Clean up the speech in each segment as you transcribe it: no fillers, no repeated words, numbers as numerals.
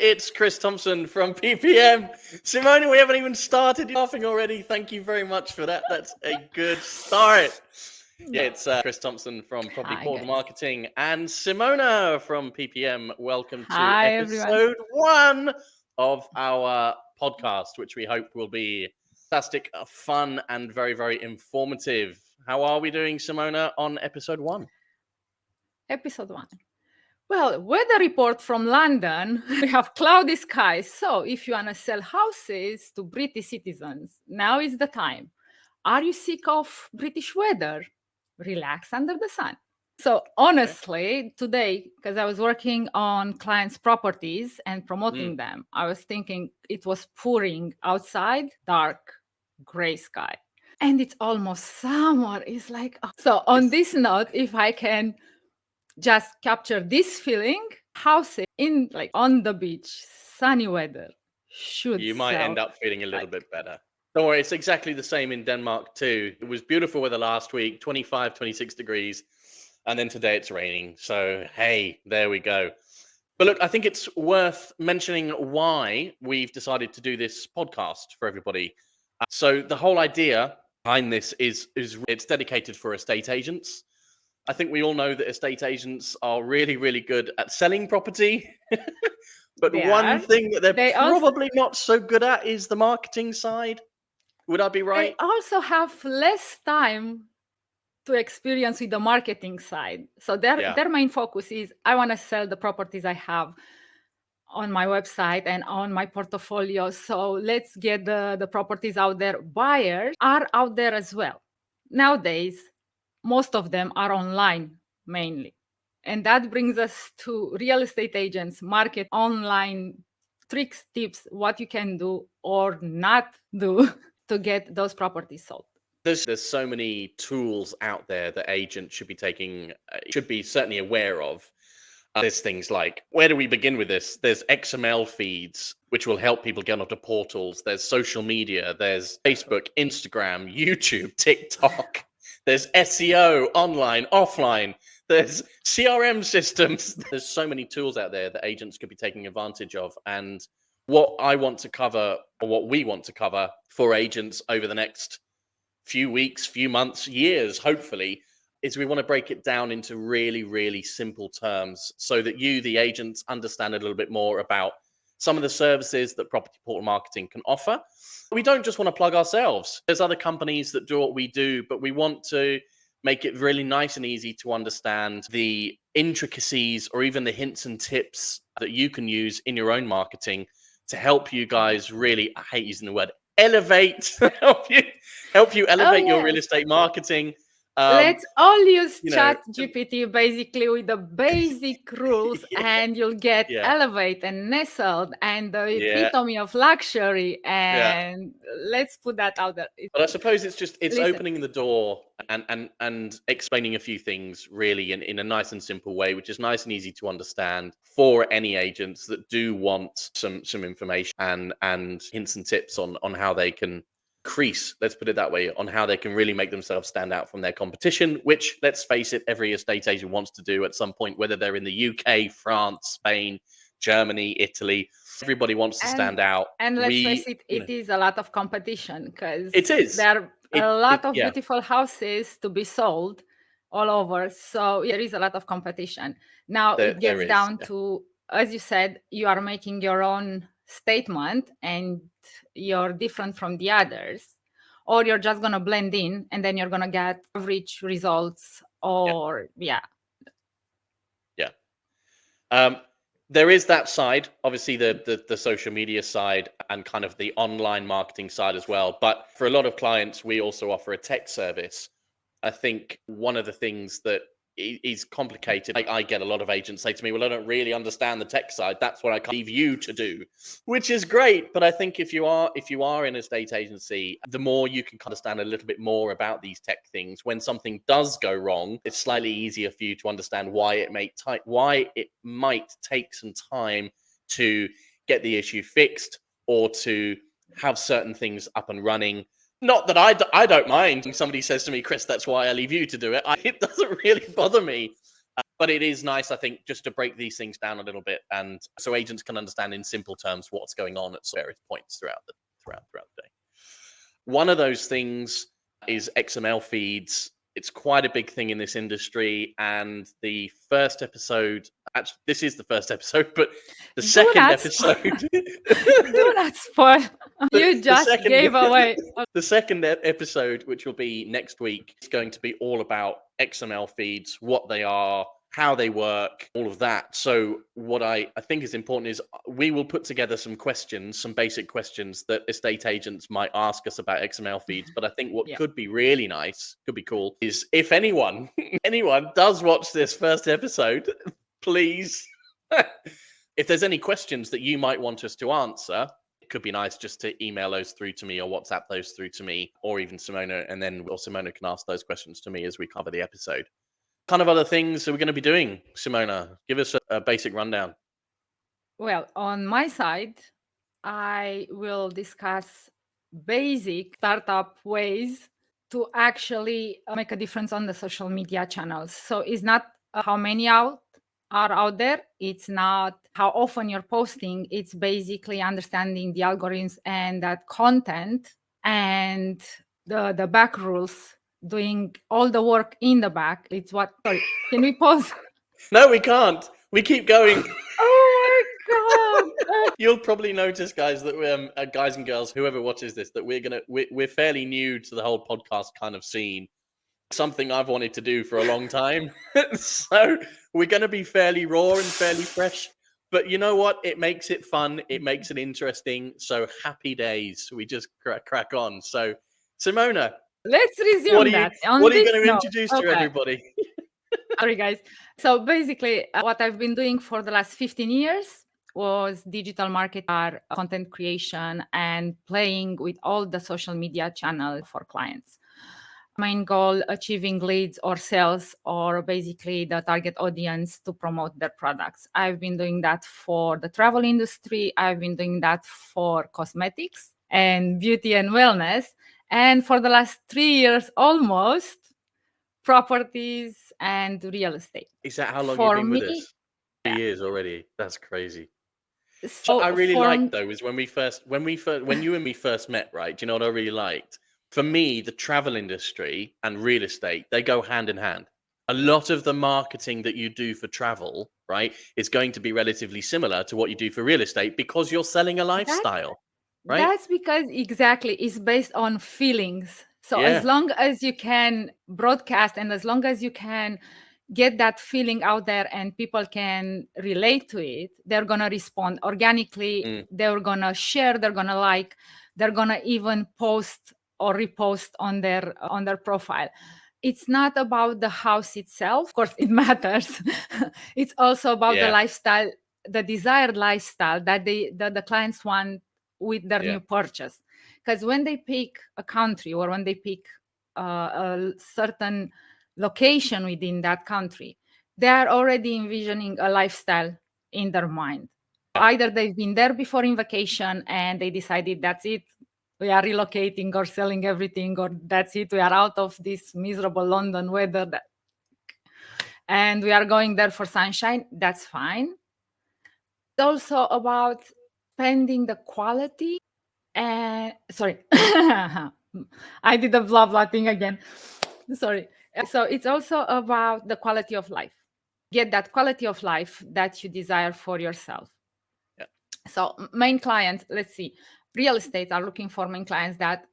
it's Chris Thompson from PPM. Simona, we haven't even started laughing already. Thank you very much for that. That's a good start. Yeah, it's Chris Thompson from Property Hi, Portal guys. Marketing and Simona from PPM. Welcome to Hi, everyone. episode 1 of our podcast, which we hope will be fantastic, fun, and very, very informative. How are we doing, Simona, on episode 1? Episode 1. Well, weather report from London. We have cloudy skies. So if you want to sell houses to British citizens, now is the time. Are you sick of British weather? Relax under the sun. So honestly, today, because I was working on clients' properties and promoting them, I was thinking it was pouring outside, dark, gray sky. And it's almost summer. It's like, so on this note, if I can just capture this feeling, houses in like on the beach, sunny weather should You might end up feeling a little bit better. Don't worry, it's exactly the same in Denmark too. It was beautiful weather last week, 25, 26 degrees. And then today it's raining. So, hey, there we go. But look, I think it's worth mentioning why we've decided to do this podcast for everybody. So the whole idea behind this is it's dedicated for estate agents. I think we all know that estate agents are really, really good at selling property. But one thing that they're probably not so good at is the marketing side. Would I be right? They also have less time to experience with the marketing side. So their main focus is, I want to sell the properties I have on my website and on my portfolio. So let's get the properties out there. Buyers are out there as well. Nowadays, most of them are online mainly. And that brings us to real estate agents, market online tricks, tips, what you can do or not do to get those properties sold. There's so many tools out there that agents should be certainly aware of. There's things like, where do we begin with this? There's XML feeds, which will help people get onto portals. There's social media. There's Facebook, Instagram, YouTube, TikTok. There's SEO, online, offline. There's CRM systems. There's so many tools out there that agents could be taking advantage of. And what I want to cover, or what we want to cover for agents over the next few weeks, few months, years, hopefully, is we want to break it down into really, really simple terms so that you, the agents, understand a little bit more about some of the services that property portal marketing can offer. We don't just want to plug ourselves. There's other companies that do what we do, but we want to make it really nice and easy to understand the intricacies or even the hints and tips that you can use in your own marketing to help you guys really, I hate using the word, elevate, help you elevate your real estate marketing. Let's all use Chat GPT basically with the basic rules, and you'll get Elevate and Nestled and the epitome of luxury. And let's put that out there. But I suppose it's opening the door and explaining a few things really in a nice and simple way, which is nice and easy to understand for any agents that do want some information and hints and tips on how they can increase, let's put it that way, on how they can really make themselves stand out from their competition, which, let's face it, every estate agent wants to do at some point, whether they're in the UK, France, Spain, Germany, Italy. Everybody wants to stand out. And let's face it, it is a lot of competition because there are a lot of beautiful houses to be sold all over. So there is a lot of competition. Now it gets down to, as you said, you are making your own statement and you're different from the others, or you're just going to blend in and then you're going to get average results or there is that side, obviously the social media side and kind of the online marketing side as well. But for a lot of clients, we also offer a tech service. I think one of the things that is complicated, I get a lot of agents say to me, well, I don't really understand the tech side. That's what I can leave you to do, which is great. But I think if you are in a estate agency, the more you can understand a little bit more about these tech things, when something does go wrong, it's slightly easier for you to understand why it might take some time to get the issue fixed or to have certain things up and running. Not that I don't mind. Somebody says to me, Chris, that's why I leave you to do it. It doesn't really bother me. But it is nice, I think, just to break these things down a little bit, and so agents can understand in simple terms what's going on at various points throughout the day. One of those things is XML feeds. It's quite a big thing in this industry, and the first episode, actually, this is the first episode, but the second episode, do not spoil. You just gave away. The second episode, which will be next week, is going to be all about XML feeds, what they are, how they work, all of that. So what I think is important is we will put together some questions, some basic questions that estate agents might ask us about XML feeds. But I think what could be really nice, could be cool, is if anyone does watch this first episode, please, if there's any questions that you might want us to answer, it could be nice just to email those through to me or WhatsApp those through to me, or even Simona, and then Simona can ask those questions to me as we cover the episode. Kind of other things are we going to be doing, Simona? Give us a basic rundown. Well, on my side, I will discuss basic startup ways to actually make a difference on the social media channels. So it's not how many are out there. It's not how often you're posting. It's basically understanding the algorithms and that content and the back rules, doing all the work in the back. It's what, sorry, can we pause? No, we can't. We keep going. Oh my God. You'll probably notice, guys, that guys and girls, whoever watches this, that we're fairly new to the whole podcast kind of scene. Something I've wanted to do for a long time. So we're going to be fairly raw and fairly fresh. But you know what? It makes it fun. It makes it interesting. So happy days. We just crack on. So Simona, let's resume that. What are you going to introduce to everybody? Sorry, guys. So basically, what I've been doing for the last 15 years was digital marketing, content creation, and playing with all the social media channels for clients. Main goal, achieving leads or sales, or basically the target audience to promote their products. I've been doing that for the travel industry. I've been doing that for cosmetics and beauty and wellness. And for the last 3 years, almost, properties and real estate. Is that how long you've been with us? 3 years already. That's crazy. So I really liked though is when you and me first met, right? Do you know what I really liked? For me, the travel industry and real estate, they go hand in hand. A lot of the marketing that you do for travel, right, is going to be relatively similar to what you do for real estate because you're selling a lifestyle, right? That's because exactly it's based on feelings. So as long as you can broadcast and as long as you can get that feeling out there and people can relate to it, they're going to respond organically. They're going to share, they're going to like, they're going to even post or repost on their profile. It's not about the house itself. Of course, it matters. It's also about the lifestyle, the desired lifestyle that the clients want with their new purchase. Because when they pick a country or when they pick a certain location within that country, they are already envisioning a lifestyle in their mind. Either they've been there before in vacation and they decided that's it, we are relocating or selling everything, or that's it, we are out of this miserable London weather and we are going there for sunshine. That's fine. It's also about spending the quality and sorry, I did the blah blah thing again. Sorry. So it's also about the quality of life. Get that quality of life that you desire for yourself. So main clients, let's see, real estate are looking for main clients that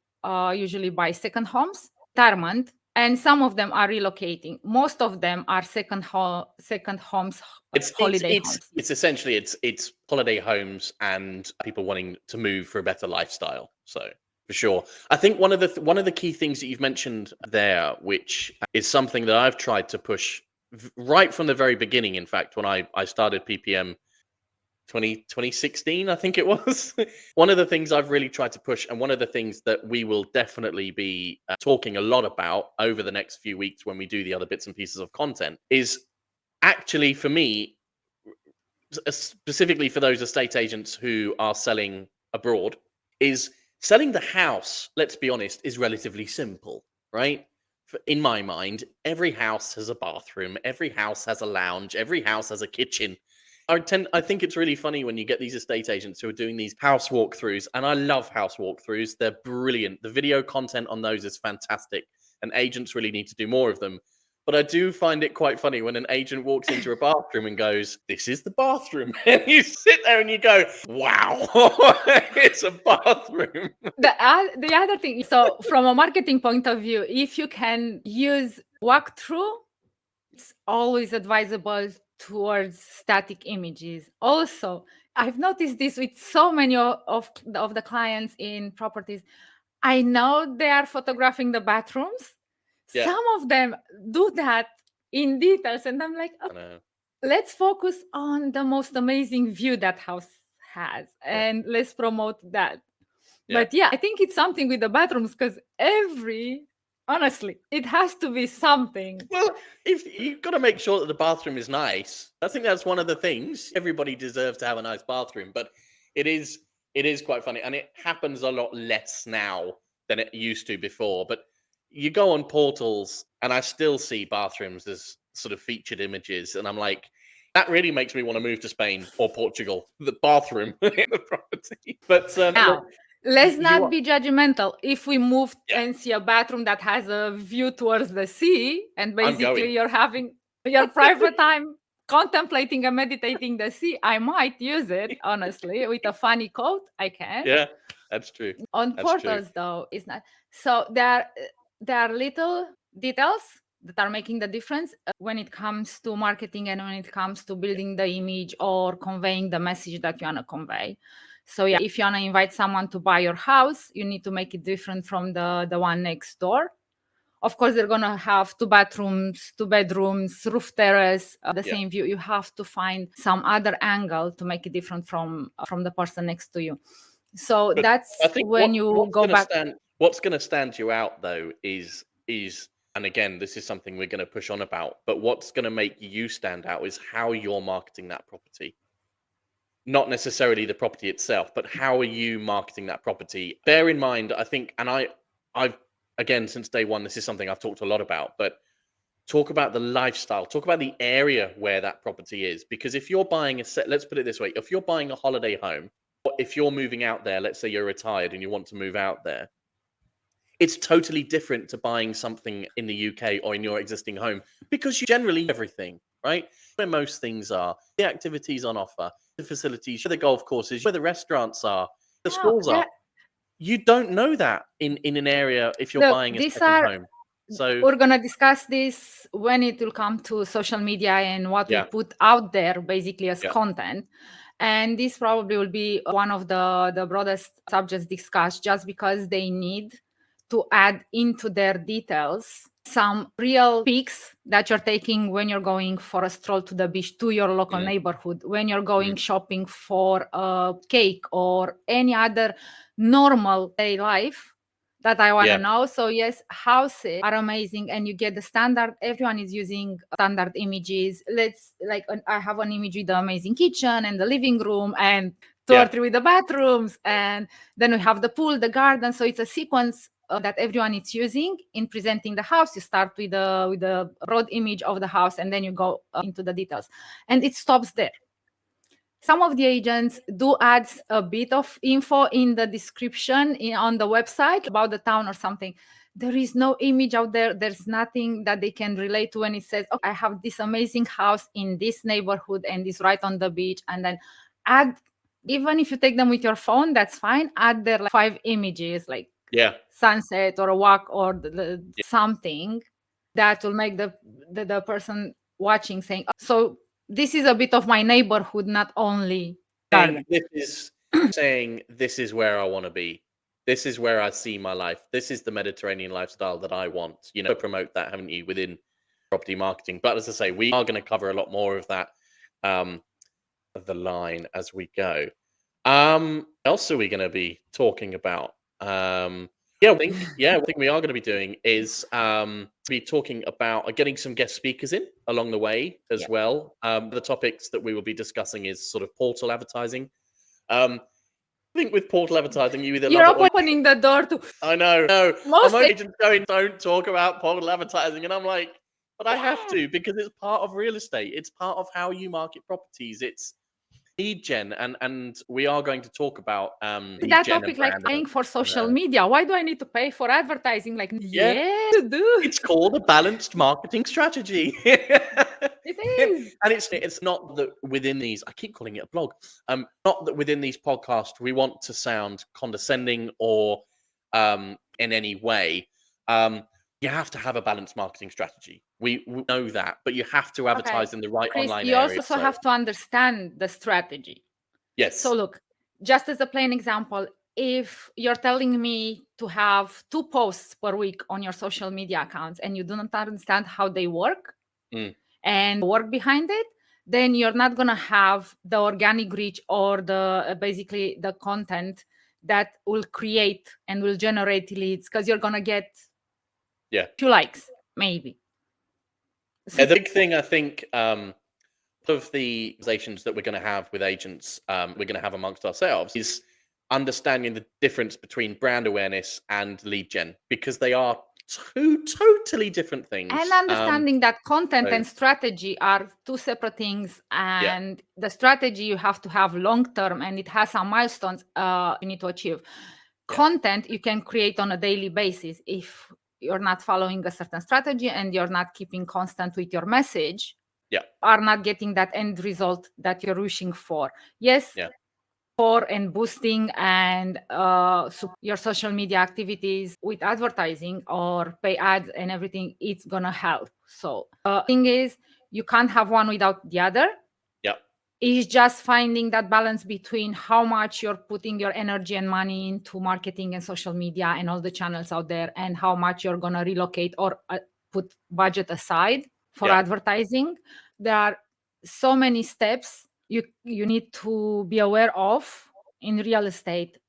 usually buy second homes, retirement, and some of them are relocating. Most of them are second homes, holiday homes. It's essentially it's holiday homes and people wanting to move for a better lifestyle. So for sure, I think one of the key things that you've mentioned there, which is something that I've tried to push right from the very beginning. In fact, when I started PPM 2016, I think it was. One of the things I've really tried to push, and one of the things that we will definitely be talking a lot about over the next few weeks when we do the other bits and pieces of content, is actually, for me, specifically for those estate agents who are selling abroad, is selling the house, let's be honest, is relatively simple, right? in my mind, every house has a bathroom, every house has a lounge, every house has a kitchen. I think it's really funny when you get these estate agents who are doing these house walkthroughs, and I love house walkthroughs. They're brilliant. The video content on those is fantastic, and agents really need to do more of them. But I do find it quite funny when an agent walks into a bathroom and goes, "This is the bathroom," and you sit there and you go, "Wow, it's a bathroom." The other thing, so from a marketing point of view, if you can use walkthrough, it's always advisable towards static images. Also, I've noticed this with so many of the clients in properties. I know they are photographing the bathrooms. Yeah. Some of them do that in details, and I'm like, I "Oh, know. let's focus on the most amazing view that house has, and let's promote that." Yeah. But yeah, I think it's something with the bathrooms, because honestly, it has to be something. Well, if you've got to make sure that the bathroom is nice, I think that's one of the things. Everybody deserves to have a nice bathroom, but it is quite funny, and it happens a lot less now than it used to before. But you go on portals, and I still see bathrooms as sort of featured images, and I'm like, that really makes me want to move to Spain or Portugal. The bathroom in the property, but Now, let's you not are, be judgmental. If we move yeah, and see a bathroom that has a view towards the sea, and I'm basically going. you're having your private time contemplating and meditating the sea, I might use it, honestly, with a funny quote. I can. Yeah, that's true. On That's true. portals, though, it's not. So there are little details that are making the difference when it comes to marketing and when it comes to building the image or conveying the message that you want to convey. So yeah, if you want to invite someone to buy your house, you need to make it different from the one next door. Of course, they're gonna have 2 bathrooms, 2 bedrooms, roof terrace, the Yeah. same view. You have to find some other angle to make it different from the person next to you. So But I that's think when you go back. what's gonna stand you out though is and again, this is something we're gonna push on about, but what's gonna make you stand out is how you're marketing that property. Not necessarily the property itself, but how are you marketing that property? Bear in mind, I think, and I've again since day one, this is something I've talked a lot about, but talk about the lifestyle, talk about the area where that property is. Because if you're buying let's put it this way, if you're buying a holiday home, or if you're moving out there, let's say you're retired and you want to move out there, it's totally different to buying something in the UK or in your existing home because you generally know everything, right? Where most things are, the activities on offer, the facilities, where the golf courses, where the restaurants are, the schools are. You don't know that in an area if you're Look, buying a these second are home. So we're gonna discuss this when it will come to social media and what we yeah, put out there basically as yeah, content. And this probably will be one of the broadest subjects discussed, just because they need to add into their details some real pics that you're taking when you're going for a stroll to the beach, to your local mm, neighborhood, when you're going mm, shopping for a cake or any other normal day life that I want to yeah, know. So yes, houses are amazing, and you get the standard. Everyone is using standard images. I have an image with the amazing kitchen and the living room, and two or yeah, three with the bathrooms, and then we have the pool, the garden. So it's a sequence that everyone is using in presenting the house. You start with the broad image of the house, and then you go into the details, and it stops there. Some of the agents do add a bit of info in the description on the website about the town or something. There is no image out there. There's nothing that they can relate to when it says, "Okay, I have this amazing house in this neighborhood and it's right on the beach." And then add, even if you take them with your phone, that's fine. Add their 5 images, like yeah. sunset or a walk or Yeah. something that will make the person watching saying, "Oh, so this is a bit of my neighborhood, not only garden." Saying this is where I want to be. This is where I see my life. This is the Mediterranean lifestyle that I want. You know, promote that, haven't you, within property marketing? But as I say, we are going to cover a lot more of that of the line as we go. What else are we going to be talking about? I think we are going to be doing is be talking about getting some guest speakers in along the way as Yeah. well. The topics that we will be discussing is sort of portal advertising. Um, I think with portal advertising, you either You're love it or opening the door to I know. No, most I'm agents going, don't talk about portal advertising, and I'm like, but I have to because it's part of real estate. It's part of how you market properties. It's lead gen, and we are going to talk about lead that gen and topic, like brand. paying for social and, media. Why do I need to pay for advertising? Like, yeah, yeah, you do. it's called a balanced marketing strategy. It is. And it's not that within these, I keep calling it a blog. Not that within these podcasts we want to sound condescending or in any way. You have to have a balanced marketing strategy. We know that, but you have to Okay, advertise in the right Chris, online you area. also So have to understand the strategy. yes, So look, just as a plain example, if you're telling me to have 2 posts per week on your social media accounts and you do not understand how they work Mm. and work behind it, then you're not going to have the organic reach or the basically the content that will create and will generate leads, because you're going to get Yeah. 2 likes maybe. The big thing I think of the conversations that we're going to have with agents, we're going to have amongst ourselves is understanding the difference between brand awareness and lead gen, because they are two totally different things. And understanding that content so- and strategy are 2 separate things, Yeah. and the strategy you have to have long term, and it has some milestones you need to achieve. Content you can create on a daily basis. If you're not following a certain strategy and you're not keeping constant with your message, are not getting that end result that you're wishing for. Yes, for and boosting and your social media activities with advertising or pay ads and everything, it's gonna help. So thing is, you can't have one without the other. It's just finding that balance between how much you're putting your energy and money into marketing and social media and all the channels out there, and how much you're gonna relocate or put budget aside for advertising. There are so many steps you need to be aware of in real estate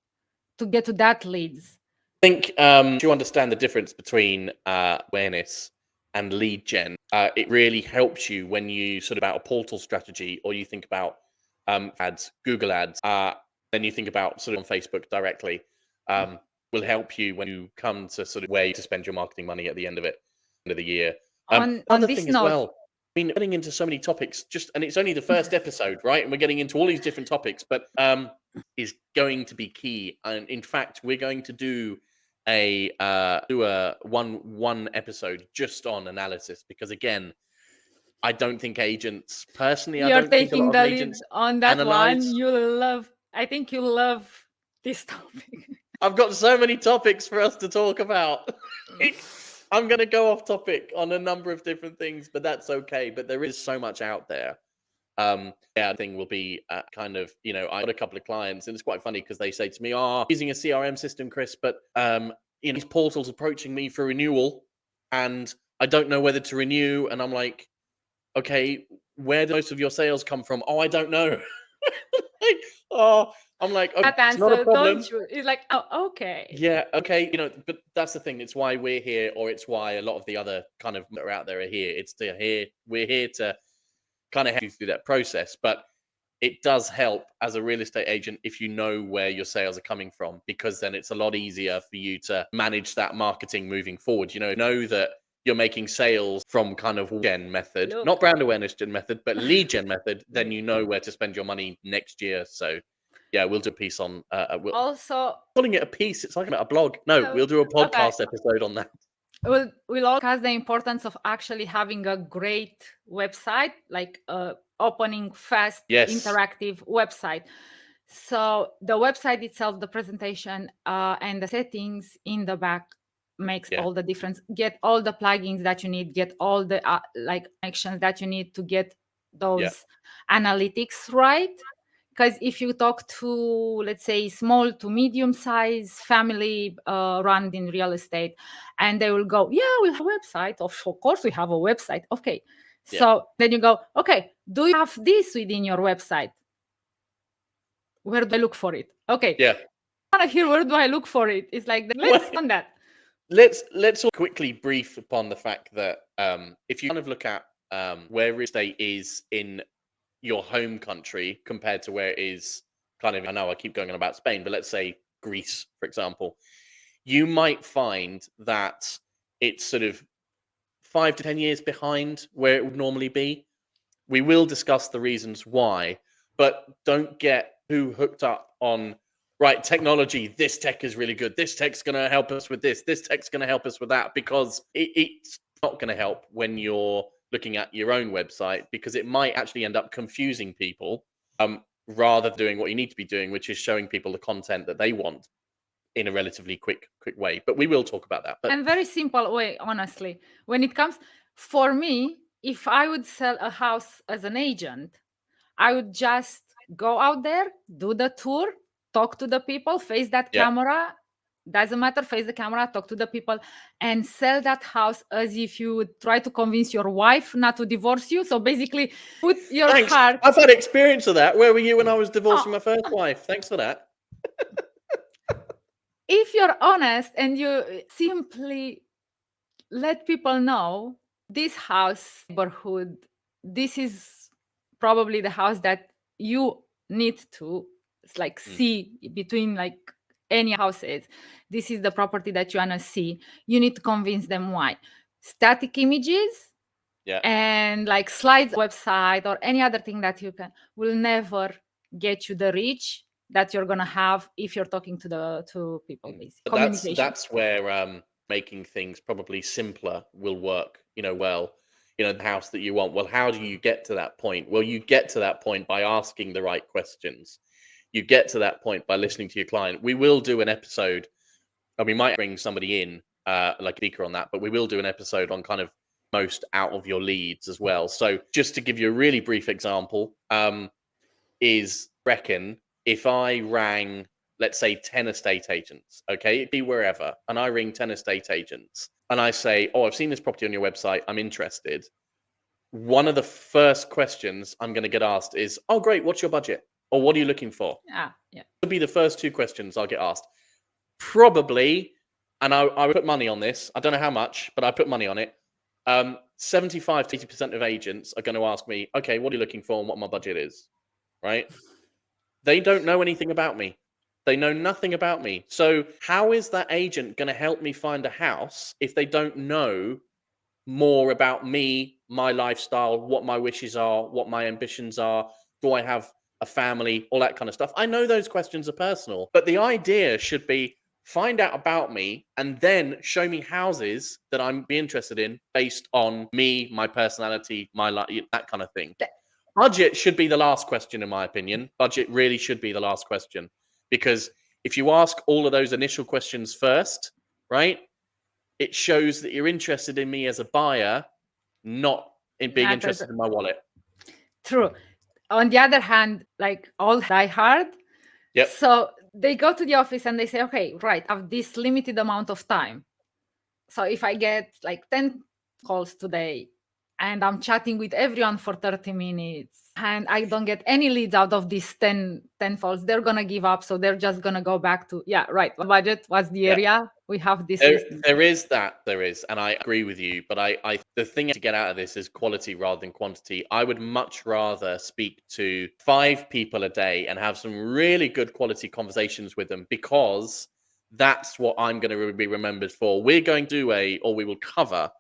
to get to that leads. I think to understand the difference between awareness and lead gen, it really helps you when you sort of about a portal strategy, or you think about ads, Google ads, then you think about sort of on Facebook directly. Will help you when you come to sort of where to spend your marketing money at the end of the year. On Other this thing as note, well. I mean, getting into so many topics, and it's only the first episode, right? And we're getting into all these different topics, but is going to be key. And in fact, we're going to do a one episode just on analysis, because again, I don't think agents personally. I you're don't think a taking lot of the lead agents on that analyze. one. I think you love this topic. I've got so many topics for us to talk about. I'm going to go off topic on a number of different things, but that's okay. But there is so much out there. I think will be kind of, I got a couple of clients, and it's quite funny because they say to me, using a CRM system, Chris, but these portals approaching me for renewal, and I don't know whether to renew. And I'm like, okay, where do most of your sales come from? Oh, I don't know. I'm like, okay, That it's not a answer, problem. don't you? It's like, oh, okay. Yeah, okay, but that's the thing. It's why we're here, or it's why a lot of the other kind of that are out there are here. We're here to kind of help you through that process. But it does help as a real estate agent if you know where your sales are coming from, because then it's a lot easier for you to manage that marketing moving forward. Know that you're making sales from kind of gen method, not brand awareness gen method, but lead gen method. Then you know where to spend your money next year. So yeah, we'll do a piece on. Also, calling it a piece, it's like a blog. No, we'll do a podcast episode on that. We'll all discuss the importance of actually having a great website, like opening fast, interactive website. So the website itself, the presentation, and the settings in the back makes all the difference. Get all the plugins that you need. Get all the connections that you need to get those analytics right. Because if you talk to, let's say, small to medium size family run in real estate, and they will go, yeah, we'll have a website. Of course, we have a website. Okay. So then you go, okay, do you have this within your website? Where do I look for it? Okay. Yeah. I want to hear, where do I look for it? It's like, let's on that. Let's quickly brief upon the fact that if you kind of look at where real estate is in your home country compared to where it is kind of, I know I keep going on about Spain, but let's say Greece, for example, you might find that it's sort of 5 to 10 years behind where it would normally be. We will discuss the reasons why, but don't get too hooked up on, right, technology, this tech is really good, this tech's going to help us with this tech's going to help us with that, because it's not going to help when you're looking at your own website, because it might actually end up confusing people, rather than doing what you need to be doing, which is showing people the content that they want in a relatively quick way. But we will talk about that. But And very simple way, honestly. When it comes, for me, if I would sell a house as an agent, I would just go out there, do the tour, talk to the people, face that Yeah. camera. Doesn't matter, face the camera, talk to the people, and sell that house as if you would try to convince your wife not to divorce you. So basically, put your Thanks. heart. I've had experience of that. Where were you when I was divorcing Oh, my first wife? Thanks for that. if you're honest and you simply let people know this house neighborhood, this is probably the house that you need to like see between like any houses. This is the property that you want to see. You need to convince them why. Static images Yeah. and like slides website or any other thing that you can will never get you the reach that you're gonna have if you're talking to people. Basically, But communication. that's where making things probably simpler will work, well. The house that you want. Well, how do you get to that point? Well, you get to that point by asking the right questions. You get to that point by listening to your client. We will do an episode, and we might bring somebody in, like a speaker on that, but we will do an episode on kind of most out of your leads as well. So just to give you a really brief example, is reckon if I rang, let's say 10 estate agents, okay, it'd be wherever, and I ring 10 estate agents and I say, oh, I've seen this property on your website, I'm interested. One of the first questions I'm going to get asked is, oh, great, what's your budget? Or what are you looking for? Yeah. It'll be the first two questions I'll get asked. Probably, and I would put money on this, I don't know how much, but I put money on it. 75 to 80% of agents are going to ask me, okay, what are you looking for and what my budget is, right? They don't know anything about me. They know nothing about me. So how is that agent going to help me find a house if they don't know more about me, my lifestyle, what my wishes are, what my ambitions are? Do I have a family? All that kind of stuff. I know those questions are personal, but the idea should be find out about me and then show me houses that I'm be interested in based on me, my personality, my life, that kind of thing. Budget should be the last question, in my opinion. Budget really should be the last question, because if you ask all of those initial questions first, right, it shows that you're interested in me as a buyer, not in being interested in my wallet. True. On the other hand, like all die hard. Yep. So they go to the office and they say, okay, right, I have this limited amount of time. So if I get like 10 calls today and I'm chatting with everyone for 30 minutes and I don't get any leads out of these 10 calls, they're going to give up. So they're just going to go back to, yeah, right. Budget, what's the area? We have this listing. There is, and I agree with you. But I the thing to get out of this is quality rather than quantity. I would much rather speak to 5 people a day and have some really good quality conversations with them, because that's what I'm going to be remembered for. We're going to do we will cover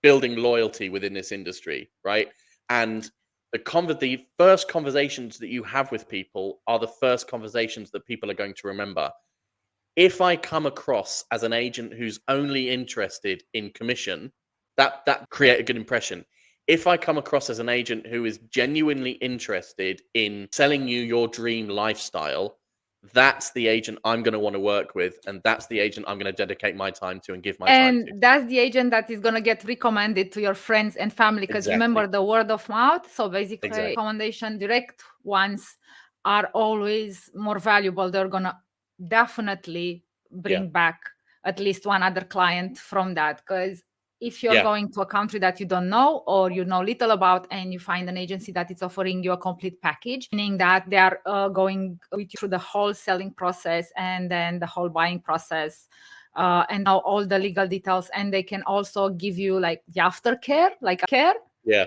building loyalty within this industry, right? And the first conversations that you have with people are the first conversations that people are going to remember. If I come across as an agent who's only interested in commission, that create a good impression. If I come across as an agent who is genuinely interested in selling you your dream lifestyle, that's the agent I'm going to want to work with, and that's the agent I'm going to dedicate my time to and give my time to. And that's the agent that is going to get recommended to your friends and family, because remember the word of mouth. So basically, recommendation, direct ones are always more valuable. They're going to definitely bring back at least one other client from that, because if you're going to a country that you don't know or you know little about and you find an agency that is offering you a complete package, meaning that they are going with you through the whole selling process and then the whole buying process, and now all the legal details, and they can also give you like the aftercare, like care. Yeah.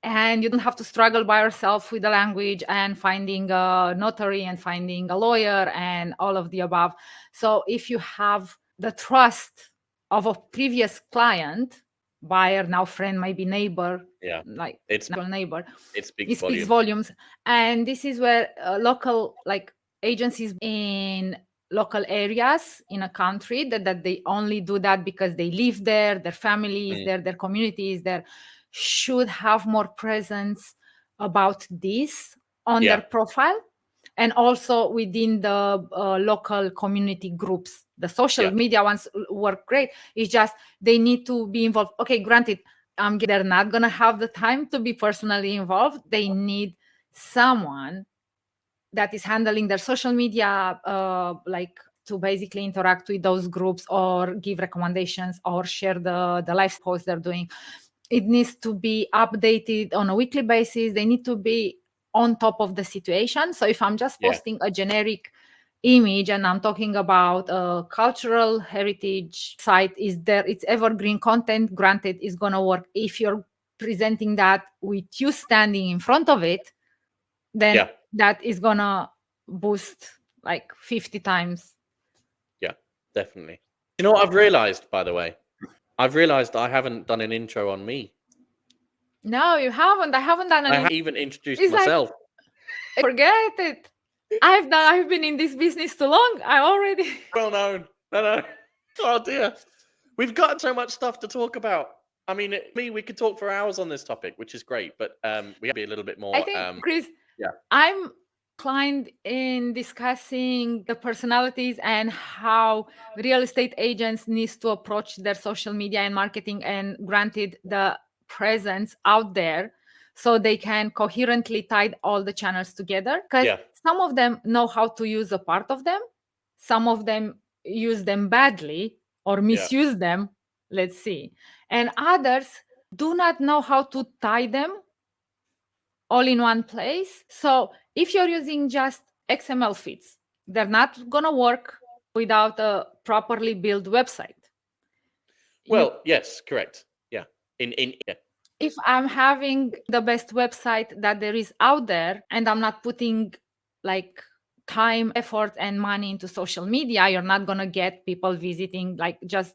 and you don't have to struggle by yourself with the language and finding a notary and finding a lawyer and all of the above. So if you have the trust of a previous client, buyer, now friend, maybe neighbor, Yeah. like It's neighbor, it speaks it speaks volumes. volumes. And this is where local like agencies in local areas in a country that they only do that because they live there, their family is Mm. there, their community is there, should have more presence about this on Yeah. their profile, and also within the local community groups. The social Yeah. media ones work great. It's just they need to be involved. Okay, granted, they're not gonna have the time to be personally involved. They need someone that is handling their social media, like to basically interact with those groups or give recommendations or share the live posts they're doing. It needs to be updated on a weekly basis. They need to be on top of the situation. So if I'm just Yeah. posting a generic image and I'm talking about a cultural heritage site, is there, it's evergreen content, granted, is going to work. If you're presenting that with you standing in front of it, then Yeah. that is going to boost like 50 times. Yeah. Definitely. You know what I've realized, by the way? I've realized I haven't done an intro on me. No, you haven't. I haven't done I any. haven't even introduced It's like, myself. forget it. I've been in this business too long. I already. Well known. No. Oh dear. We've got so much stuff to talk about. I mean, we could talk for hours on this topic, which is great, but we have to be a little bit I more. think, Chris, Yeah. I'm inclined in discussing the personalities and how real estate agents needs to approach their social media and marketing, and granted the presence out there, so they can coherently tie all the channels together, because Yeah. some of them know how to use a part of them, some of them use them badly or misuse them, let's see, and others do not know how to tie them all in one place. So if you're using just XML feeds, they're not going to work without a properly built website. Well, yes, correct. Yeah. Yeah. If I'm having the best website that there is out there and I'm not putting like time, effort, and money into social media, you're not going to get people visiting. Like, just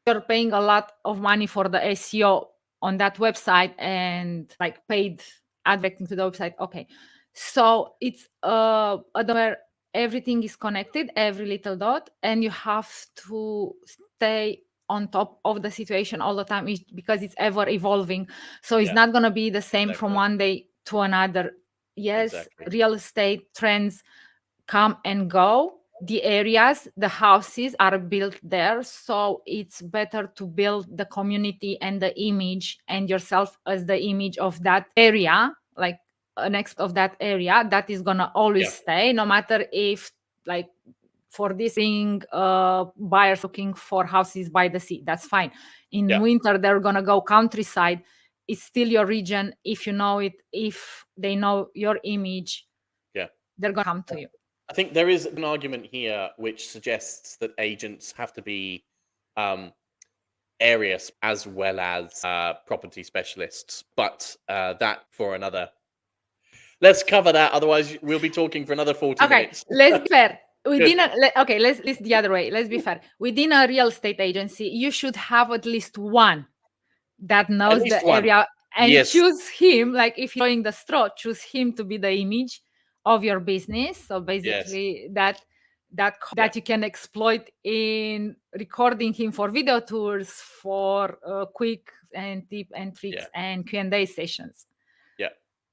you're paying a lot of money for the SEO on that website and like paid advertising to the website. Okay. So it's where everything is connected, every little dot, and you have to stay on top of the situation all the time, because it's ever evolving. So it's Yeah. not going to be the same from Exactly. one day to another. Yes, Exactly. real estate trends come and go. The areas, the houses are built there. So it's better to build the community and the image and yourself as the image of that area, like an expert of that area. That is going to always stay, no matter if, like, for this being buyers looking for houses by the sea, that's fine. In winter, they're going to go countryside. It's still your region. If you know it, if they know your image, they're going to come to you. I think there is an argument here which suggests that agents have to be area as well as property specialists, but that for another. Let's cover that. Otherwise, we'll be talking for another 40 minutes. Let's be fair. Let's the other way. Let's be fair. Within a real estate agency, you should have at least one that knows the area, and choose him. Like, if you're in the straw, choose him to be the image of your business. So basically, that you can exploit in recording him for video tours, for quick and tip and tricks and Q&A sessions.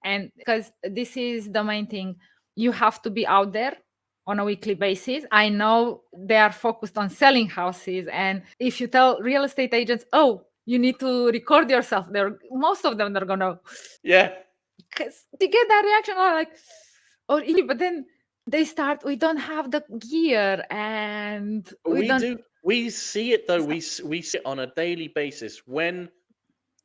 And because this is the main thing, you have to be out there on a weekly basis. I know they are focused on selling houses, and if you tell real estate agents, oh, you need to record yourself, most of them, they're gonna because to get that reaction, are like, oh, but then they start, we don't have the gear, and we see it though. We see it on a daily basis. When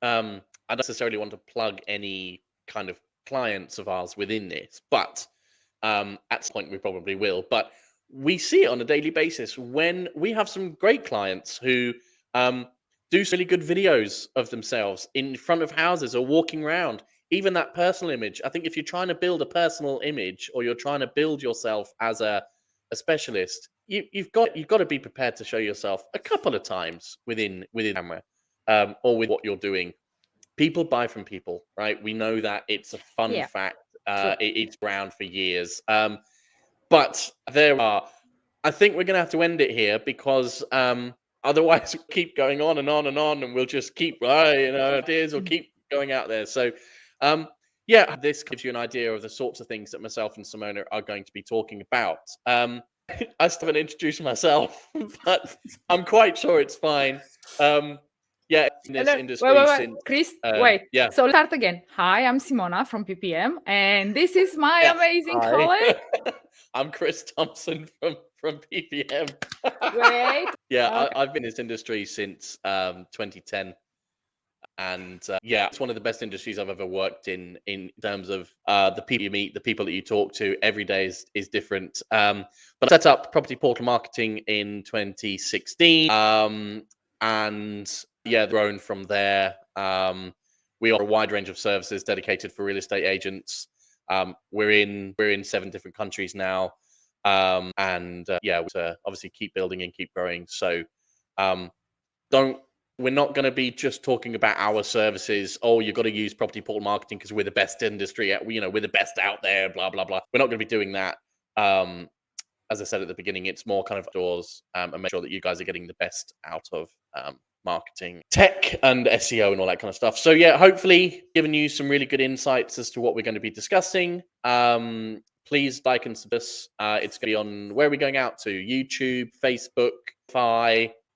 I don't necessarily want to plug any kind of clients of ours within this, but at some point we probably will. But we see it on a daily basis when we have some great clients who do some really good videos of themselves in front of houses or walking around even that personal image. I think if you're trying to build a personal image, or you're trying to build yourself as a specialist, you've got to be prepared to show yourself a couple of times within camera, or with what you're doing. People buy from people, right? We know that. It's a fun fact. It's around for years. But I think we're going to have to end it here, because otherwise we'll keep going on and on and on, and we'll just keep, ideas will keep going out there. So, this gives you an idea of the sorts of things that myself and Simona are going to be talking about. I still haven't introduced myself, but I'm quite sure it's fine. In this industry, wait. Chris, wait. Yeah. So let's start again. Hi, I'm Simona from PPM, and this is my amazing colleague. I'm Chris Thompson from PPM. Wait. I've been in this industry since 2010. And it's one of the best industries I've ever worked in terms of the people you meet, the people that you talk to. Every day is different. But I set up property portal marketing in 2016, and grown from there. We offer a wide range of services dedicated for real estate agents. We're in 7 different countries now, and obviously keep building and keep growing. So we're not going to be just talking about our services. Oh, you've got to use property portal marketing because we're the best industry. We're the best out there. Blah blah blah. We're not going to be doing that. As I said at the beginning, it's more kind of doors, and make sure that you guys are getting the best out of marketing, tech, and SEO, and all that kind of stuff. So hopefully giving you some really good insights as to what we're going to be discussing. Please like and subscribe. It's going to be on, where are we going out to? YouTube, Facebook,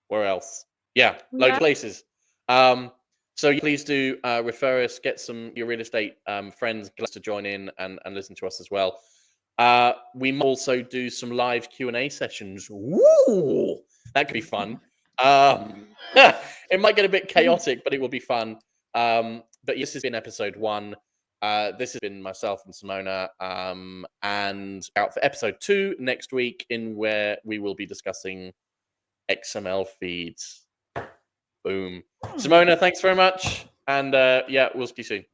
where else? Loads of places. So please do refer us, get your real estate friends to join in and listen to us as well. We might also do some live Q&A sessions. Woo! That could be fun. It might get a bit chaotic, but it will be fun. But this has been episode 1. This has been myself and Simona, and out for episode 2 next week, in where we will be discussing XML feeds. Boom. Simona, thanks very much. And we'll see you soon.